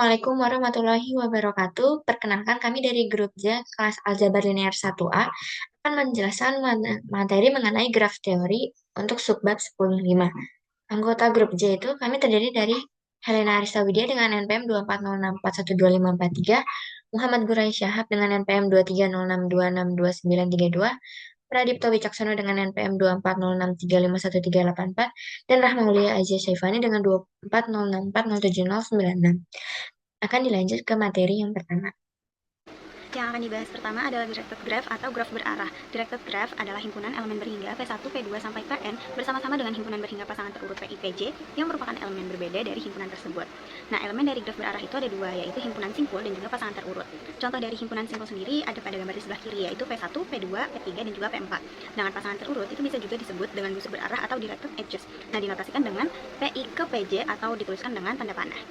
Assalamualaikum warahmatullahi wabarakatuh. Perkenalkan kami dari grup J kelas Aljabar Linear 1A akan menjelaskan materi mengenai graf teori untuk subbab 10.5. Anggota grup J itu kami terdiri dari Helena Arista Widya dengan NPM 240641253, Muhammad Gurai Syahab dengan NPM 23062629932, Pradipto Wicaksono dengan NPM 24063513844, dan Rahmaulia Azia Syaifani dengan 24064079096. Akan dilanjut ke materi yang pertama. Yang akan dibahas pertama adalah directed graph atau graf berarah. Directed graph adalah himpunan elemen berhingga P1, P2, sampai Pn bersama-sama dengan himpunan berhingga pasangan terurut Pi, Pj yang merupakan elemen berbeda dari himpunan tersebut. Nah, elemen dari graf berarah itu ada dua, yaitu himpunan simpul dan juga pasangan terurut. Contoh dari himpunan simpul sendiri ada pada gambar di sebelah kiri, yaitu P1, P2, P3, dan juga P4. Dengan pasangan terurut itu bisa juga disebut dengan busur berarah atau directed edges. Nah, dinotasikan dengan Pi ke Pj atau dituliskan dengan tanda panah.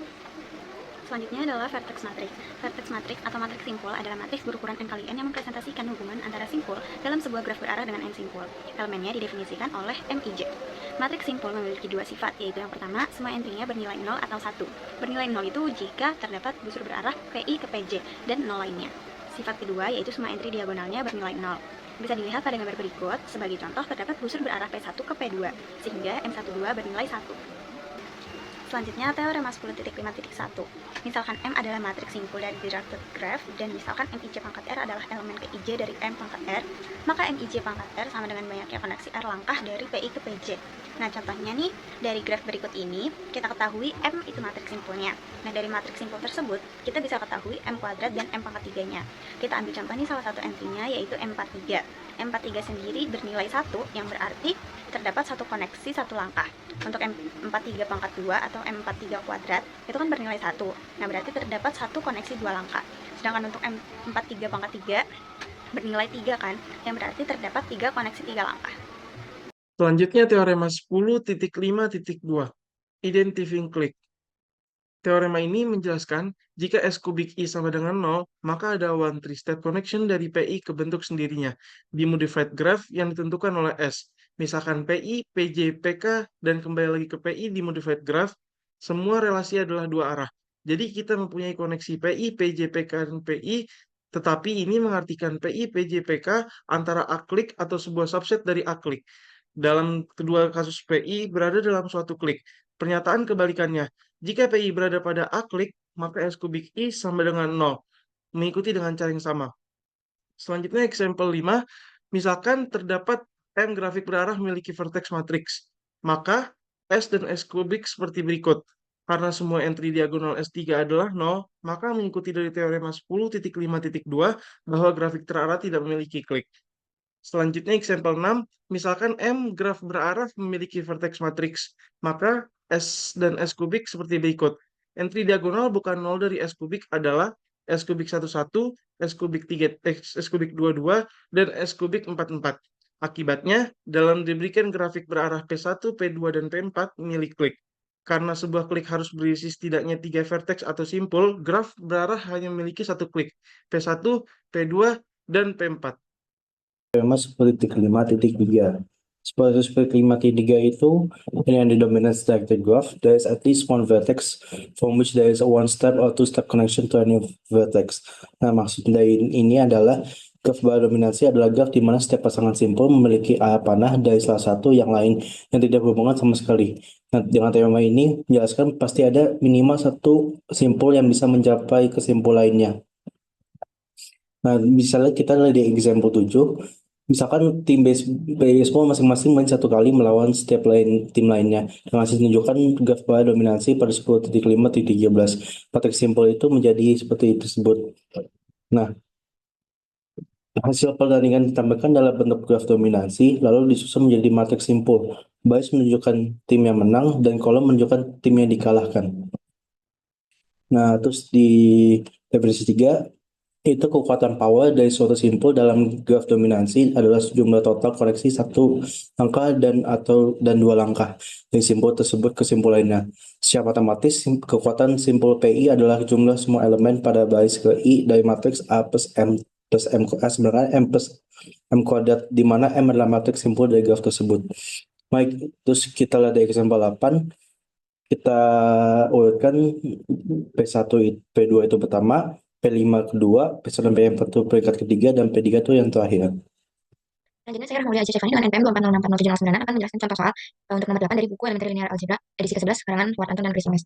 Selanjutnya adalah vertex matrix. Vertex matrix atau matriks simpul adalah matriks berukuran n kali n yang mempresentasikan hubungan antara simpul dalam sebuah graf berarah dengan n simpul. Elemennya didefinisikan oleh MIJ. Matriks simpul memiliki dua sifat, yaitu yang pertama, semua entry-nya bernilai 0 atau 1. Bernilai 0 itu jika terdapat busur berarah PI ke PJ dan 0 lainnya. Sifat kedua yaitu semua entry diagonalnya bernilai 0. Bisa dilihat pada gambar berikut. Sebagai contoh, terdapat busur berarah P1 ke P2, sehingga M12 bernilai 1. Selanjutnya, teorema 10.5.1. Misalkan M adalah matriks simpul dari directed graph, dan misalkan MIJ pangkat R adalah elemen ke IJ dari M pangkat R, maka MIJ pangkat R sama dengan banyaknya koneksi R langkah dari PI ke PJ. Nah, contohnya nih, dari graf berikut ini, kita ketahui M itu matriks simpulnya. Nah, dari matriks simpul tersebut, kita bisa ketahui M kuadrat dan M pangkat 3-nya. Kita ambil contoh nih salah satu entry-nya, yaitu M43. M43 sendiri bernilai 1, yang berarti terdapat satu koneksi satu langkah. Untuk M43 pangkat 2 atau M43 kuadrat, itu kan bernilai 1. Nah, berarti terdapat satu koneksi 2 langkah. Sedangkan untuk M43 pangkat 3, bernilai 3 kan, yang berarti terdapat 3 koneksi 3 langkah. Selanjutnya teorema 10.5.2, identifying clique. Teorema ini menjelaskan jika S kubik I sama dengan 0, maka ada one three-step connection dari PI ke bentuk sendirinya di modified graph yang ditentukan oleh S. Misalkan PI, PJ, PK, dan kembali lagi ke PI di modified graph, semua relasi adalah dua arah. Jadi kita mempunyai koneksi PI, PJ, PK, dan PI, tetapi ini mengartikan PI, PJ, PK antara A-klik atau sebuah subset dari A-klik. Dalam kedua kasus PI berada dalam suatu klik. Pernyataan kebalikannya, jika PI berada pada A-klik, maka S kubik I sama dengan 0, mengikuti dengan cara yang sama. Selanjutnya, example 5, misalkan terdapat M grafik berarah memiliki vertex matriks, maka S dan S kubik seperti berikut. Karena semua entry diagonal S3 adalah 0, maka mengikuti dari teorema 10.5.2 bahwa grafik terarah tidak memiliki klik. Selanjutnya, example 6, misalkan M graf berarah memiliki vertex matriks, maka S dan S kubik seperti berikut. Entry diagonal bukan 0 dari S kubik adalah S kubik 11, S kubik 3, S kubik 22, dan S kubik 44. Akibatnya, dalam diberikan grafik berarah P1, P2, dan P4 milik klik. Karena sebuah klik harus berisi setidaknya 3 vertex atau simpul, graf berarah hanya memiliki satu klik, P1, P2, dan P4. Teorema 10.5.3. 10.5.3 itu ini yang didominasi directed graph. There is at least one vertex from which there is a one step or two step connection to any vertex. Nah, maksud dari ini adalah graf dominasi adalah graf di mana setiap pasangan simpul memiliki arah panah dari salah satu yang lain yang tidak berhubungan sama sekali. Nah, dengan teorema ini menjelaskan pasti ada minimal satu simpul yang bisa mencapai kesimpulan lainnya. Nah, misalnya kita lihat di example 7, misalkan tim baseball masing-masing main satu kali melawan setiap tim lainnya. Dengan hasil tunjukkan graf bar dominasi pada 10.5.13. Matriks simpul itu menjadi seperti tersebut. Nah, hasil perbandingan ditambahkan dalam bentuk graf dominasi, lalu disusun menjadi matriks simpul. Baris menunjukkan tim yang menang dan kolom menunjukkan tim yang dikalahkan. Nah, terus di definisi 3, itu kekuatan power dari suatu simpul dalam graf dominansi adalah jumlah total koneksi satu langkah dan dua langkah dari simpul tersebut ke simpul lainnya. Secara matematis, kekuatan simpul PI adalah jumlah semua elemen pada baris ke I dari matriks A plus M sebenarnya M plus M kuadrat, di mana M adalah matriks simpul dari graf tersebut. Baik, terus kita lihat dari example 8. kita urutkan P1 P2 itu pertama, P5 kedua, P1 dan P4 itu peringkat ketiga, dan P3 itu yang terakhir. Selanjutnya saya Rahmauli Aji Cevani dengan NPM 240606079 akan menjelaskan contoh soal untuk nomor 8 dari buku Elementary Linear Algebra edisi ke-11 karangan Fuad Anton dan Chris Gomez.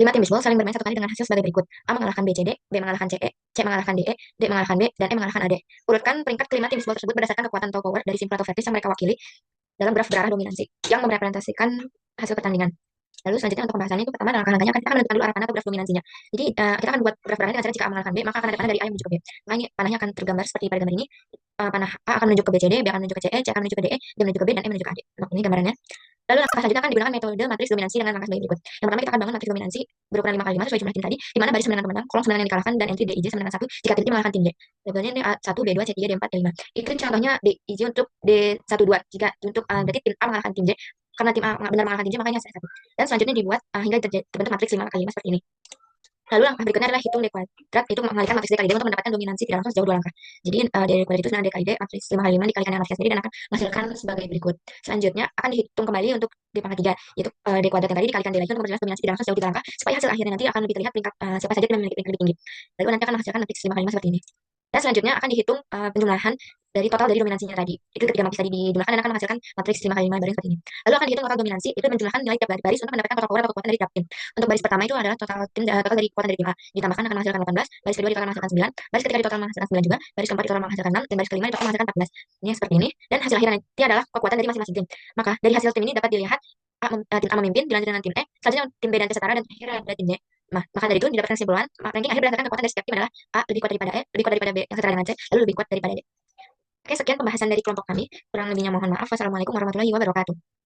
5 tim bisbol saling bermain satu kali dengan hasil sebagai berikut. A mengalahkan B, C, D, B mengalahkan C, E, C mengalahkan D, E, D mengalahkan B, dan E mengalahkan AD. Urutkan peringkat kelima tim bisbol tersebut berdasarkan kekuatan atau power dari simpul atau vertis yang mereka wakili dalam graf berarah dominansi yang merepresentasikan hasil pertandingan. Lalu selanjutnya untuk pembahasannya itu pertama dalam langkahnya kita akan menentukan dulu arah panah atau graf dominansinya. Jadi kita akan buat graf berarahnya dengan cara jika A mengalahkan B, maka akan ada panah dari A yang menuju ke B. Maka ini panahnya akan tergambar seperti pada gambar ini. Panah A akan menuju ke B, C, D, B akan menuju ke C, E, C akan menuju ke D, E, D menuju ke B, dan E menuju ke A, D. Nah, ini gambarannya. Lalu langkah selanjutnya akan digunakan metode matriks dominansi dengan langkah sebagai berikut. Yang pertama kita akan bangun matriks dominansi berukuran 5 kali 5 sesuai jumlah tim tadi, di mana baris sama dengan pembentang, kolom sama dengan yang dikalahkan, dan entry D, I, J sama dengan 1 jika tim mengalahkan tim J. Labelnya ini A1, B2, C3, D4, D5. Itu contohnya D, I, J untuk D1, 2. Jika untuk berarti tim A mengalahkan tim J, karena tim A benar mengalahkan tim J, makanya saya 1. Dan selanjutnya dibuat hingga terbentuk matriks 5 kali 5 seperti ini. Lalu langkah berikutnya adalah hitung D kuadrat, itu mengalihkan matriks D kali D untuk mendapatkan dominansi tidak langsung sejauh 2 langkah. Jadi D kuadrat itu sebenarnya D kali D, matriks 5 kali 5 dikalikan dengan matriks sendiri dan akan menghasilkan sebagai berikut. Selanjutnya akan dihitung kembali untuk D pangkat 3, yaitu D kuadrat yang tadi dikalikan D lagi untuk memperjelas dominansi tidak langsung sejauh 3 langkah, supaya hasil akhirnya nanti akan lebih terlihat peringkat siapa saja tim yang memiliki peringkat lebih tinggi. Lalu nanti akan menghasilkan matriks 5 kali 5 seperti ini. Dan selanjutnya akan dihitung penjumlahan dari total dari dominansinya tadi. Itu ketiga matriks tadi dijumlahkan dan akan menghasilkan matriks 5 kali 5 baris seperti ini. Lalu akan dihitung total dominansi, itu menjumlahkan nilai tiap baris untuk mendapatkan total power atau kekuatan dari tiap tim. Untuk baris pertama itu adalah total tim total dari kekuatan dari tim A. Ditambahkan akan menghasilkan 18, baris kedua di total menghasilkan 9, baris ketiga di total menghasilkan 9 juga, baris keempat di total menghasilkan 6, dan baris kelima di total menghasilkan 14. Ini seperti ini. Dan hasil akhir nanti adalah kekuatan dari masing-masing tim. Maka dari hasil tim ini dapat dilihat tim A memimpin, dilanjut dengan tim E, selanjutnya tim B dan C setara, dan terakhir ada tim D. Nah, maka dari itu didapatkan kesimpulan, ranking akhir berdasarkan kekuatan dari setiap tim adalah A lebih kuat daripada E, lebih kuat daripada B yang setara dengan C, lalu lebih kuat daripada D. Oke, sekian pembahasan dari kelompok kami. Kurang lebihnya mohon maaf. Wassalamualaikum warahmatullahi wabarakatuh.